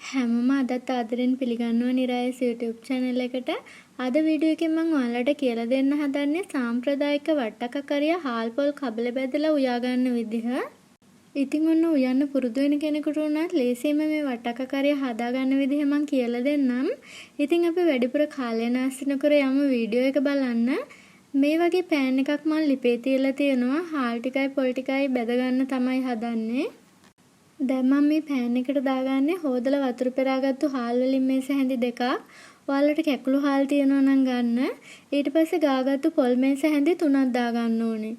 හැමෝම අදත් ආදරෙන් පිළිගන්නවා නිරායස් YouTube channel එකට. අද වීඩියෝ එකෙන් මම ඔයාලට කියලා දෙන්න හදන්නේ සාම්ප්‍රදායික වට්ටක්ක කරිය හාල් පොල් කබල බැදලා උයා ගන්න විදිහ. ඉතින් ඔන්න උයන්න පුරුදු වෙන කෙනෙකුට උනත් ලේසියෙන්ම මේ වට්ටක්ක කරිය හදා ගන්න විදිහ මම කියලා දෙන්නම්. ඉතින් අපි වැඩිපුර කාලය නාස්ති නොකර යමු වීඩියෝ එක බලන්න. මේ වගේ පෑන් එකක් මම ලිපේ තියලා තියෙනවා. හාල් ටිකයි පොල් ටිකයි බැද ගන්න තමයි හදන්නේ. දැන් මම මේ පෑන් එකට දාගන්නේ හොදලා වතුර පෙරාගත්තු හාල් වලින් මේස හැඳි දෙකක්. ඔයාලට කැකුළු හාල් තියෙනවා නම් ගන්න. ඊට පස්සේ ගාගත්තු පොල් මේස හැඳි තුනක් දාගන්න ඕනේ.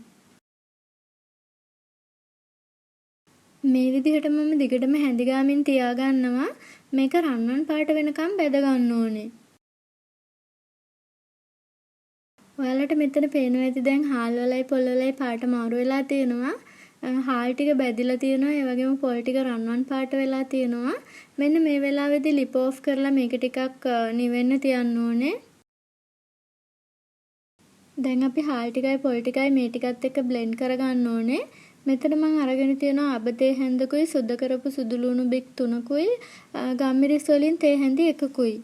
මේ විදිහට මම දිගටම හැඳි ගාමින් තියාගන්නවා. මේක රන්වන් පාට වෙනකම් බැද ගන්න ඕනේ. ඔයාලට මෙතන පේනවා ඇති දැන් හාල් වලයි පොල් වලයි පාට මාරු වෙලා තියෙනවා. හාල් ටික බැදිලා තියෙනවා. ඒ වගේම පොල් ටික රන්වන් පාට වෙලා තියෙනවා. මෙන්න මේ වෙලාවේදී ලිප් ඔෆ් කරලා මේක ටිකක් නිවෙන්න තියන්න ඕනේ. දැන් අපි හාල් ටිකයි පොල් ටිකයි මේ ටිකත් එක්ක බ්ලෙන්ඩ් කරගන්න ඕනේ. මෙතන මම අරගෙන තියෙනවා අබතේ හැන්දකුයි සුද්ධ කරපු සුදු ලුණු බික් 3කුයි ගම්මිරිස් වලින් තේ හැඳි 1කුයි.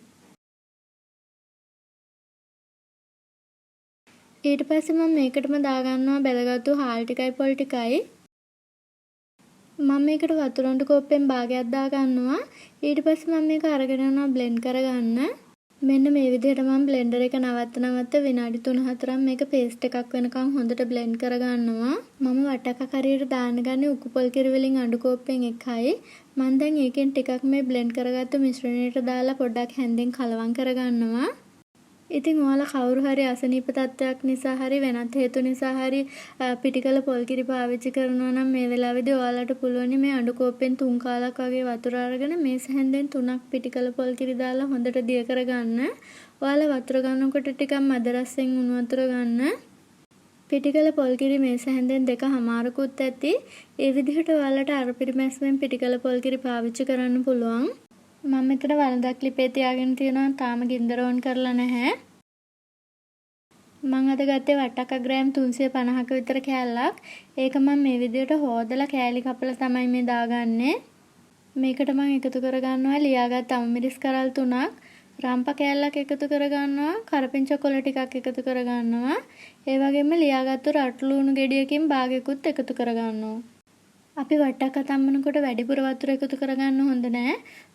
ඊට පස්සේ මම මේකටම දාගන්නවා බැදගත්තු හාල් ටිකයි පොල් ටිකයි. මම මේකට වතුර අඬු කෝප්පෙන් භාගයක් දාගන්නවා. ඊට පස්සේ මම මේක අරගෙන යනවා බ්ලෙන්ඩ් කරගන්න. මෙන්න මේ විදිහට මම බ්ලෙන්ඩර් එක නවත්ත විනාඩි 3-4ක් මේක පේස්ට් එකක් වෙනකන් හොඳට බ්ලෙන්ඩ් කරගන්නවා. මම වට්ටක්ක කරියට දාන්න ගන්නේ උකු පොල් කිරි වලින් අඬු කෝප්පෙන් 1යි. මම දැන් ඒකෙන් ටිකක් මේ බ්ලෙන්ඩ් කරගත්තු මිශ්‍රණයට දාලා පොඩ්ඩක් හැන්දෙන් කලවම් කරගන්නවා. ඉතින් ඔයාලා කවුරු හරි අසනීප තත්ත්වයක් නිසා හරි වෙනත් හේතු නිසා හරි පිටිකල පොල් කිරි පාවිච්චි කරනවා නම් මේ වෙලාවේදී ඔයාලට පුළුවන් මේ අඬු කෝප්පෙන් 3 කාලක් වගේ වතුර අරගෙන මේස හැන්දෙන් 3ක් පිටිකල පොල් කිරි දාලා හොඳට දිය කරගන්න. ඔයාලා වතුර ගන්නකොට ටිකක් මද රසෙන් උණු වතුර ගන්න. පිටිකල පොල් කිරි මේස හැන්දෙන් 2මාරකුත් ඇති. ඒ විදිහට ඔයාලට අර පිරිමැස්මෙන් පිටිකල පොල් කිරි පාවිච්චි කරන්න පුළුවන්. මම මෙතන වළඳක් ලිපේ තියාගෙන තියෙනවා තාම ගින්දර ඕන් කරලා නැහැ. මම අද ගත්තේ වට්ටක්ක ග්‍රෑම් 350ක විතර කෑල්ලක්. ඒක මම මේ විදිහට හොදලා කෑලි කපලා තමයි මේ දාගන්නේ. මේකට මම එකතු කරගන්නවා ලියාගත් අමමිරිස් කරල් 3ක්, රම්ප කෑල්ලක් එකතු කරගන්නවා, කරපිංච කොළ ටිකක් එකතු කරගන්නවා. ඒ වගේම ලියාගත්තු රට්ටු ලුණු ගෙඩියකින් භාගයකුත් එකතු කරගන්නවා. අපි වට්ටක්ක තම්මනකොට වැඩිපුර වතුර එකතු කරගන්න හොඳ නෑ.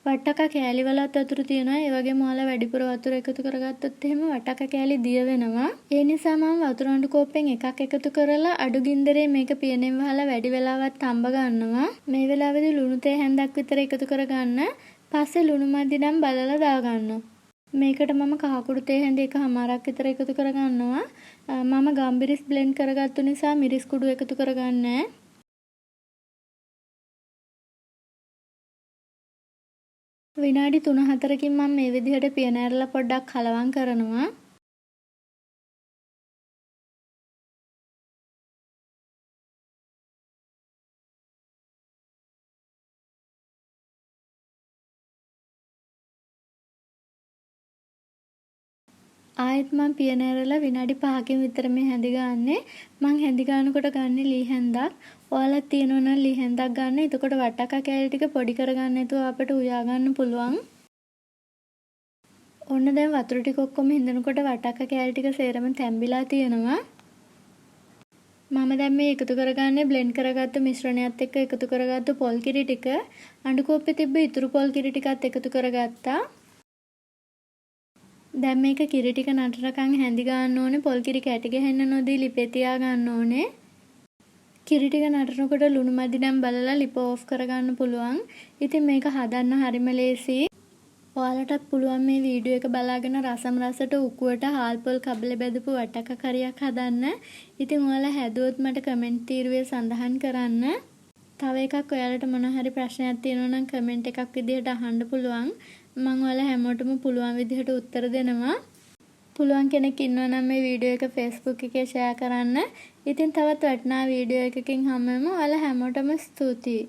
වට්ටක්ක කෑලි වලත් වතුර තියෙනවා. ඒ වගේම ඔයාලා වැඩිපුර වතුර එකතු කරගත්තොත් එහෙම වට්ටක්ක කෑලි දිය වෙනවා. ඒ නිසා මම වතුර අඬු කෝප්පෙන් එකක් එකතු කරලා අඩු ගින්දරේ මේක පියනෙන් වහලා වැඩි වෙලාවක් තඹ ගන්නවා. මේ වෙලාවේදී ලුණු තේ හැන්දක් විතර එකතු කරගන්න. පස්සේ ලුණු මදි නම් බලලා දාගන්නවා. මේකට මම කහකුඩු තේ හැඳි 1මාරක් විතර එකතු කරගන්නවා. මම ගම්බිරිස් බ්ලෙන්ඩ් කරගත්තු නිසා මිරිස් කුඩු එකතු කරගන්නේ නෑ. විනාඩි 3-4කින් මම මේ විදිහට පියන ඇරලා පොඩ්ඩක් කලවම් කරනවා. ආයෙත් මම පියන ඇරලා විනාඩි 5කින් විතර මේ හැඳි ගන්නෙ. මම හැඳි ගන්නකොට ගන්නෙ ලී හැන්දක්. ඔයාලා තියෙනවා නම් ලී හැන්දක් ගන්න. එතකොට වට්ටක්ක කෑලි ටික පොඩි කරගන්න නැතුව අපිට උයා ගන්න පුළුවන්. ඔන්න දැන් වතුර ටික ඔක්කොම හිඳනකොට වට්ටක්ක කෑලි ටික සේරම තැම්බිලා තියෙනවා. මම දැන් මේ එකතු කරගන්නේ බ්ලෙන්ඩ් කරගත්තු මිශ්‍රණයත් එක්ක එකතු කරගත්තු පොල් කිරි ටික. අඬු කෝප්පේ තිබ්බ ඉතුරු පොල් කිරි ටිකත් එකතු කරගත්තා. දැන් මේක කිරි ටික නටනකන් හැඳි ගන්න ඕනේ. පොල් කිරි කැටි ගහන්න නොදී ලිපේ තියා ගන්න ඕනේ. කිරි ටික නටනකොට ලුණු මදි නම් බලලා ලිප ඔෆ් කරගන්න පුළුවන්. ඉතින් මේක හදන්න හරිම ලේසියි. ඔයාලටත් පුළුවන් මේ වීඩියෝ එක බලාගෙන රසට උකුවට හාල් පොල් කබල බෙදපු වට්ටක්ක කරියක් හදන්න. ඉතින් ඔයාලා හැදුවොත් මට කමෙන්ට් තීරුවේ සඳහන් කරන්න. තව එකක් ඔයාලට මොන හරි ප්‍රශ්නයක් තියෙනවා නම් කමෙන්ට් එකක් විදිහට අහන්න පුළුවන්. මම ඔයාලා හැමෝටම පුළුවන් විදිහට උත්තර දෙනවා. පුළුවන් කෙනෙක් ඉන්නවා නම් මේ වීඩියෝ එක Facebook එකේ ෂෙයා කරන්න. ඉතින් තවත් වටිනා වීඩියෝ එකකින් හම්බෙමු. ඔයාලා හැමෝටම ස්තුතියි.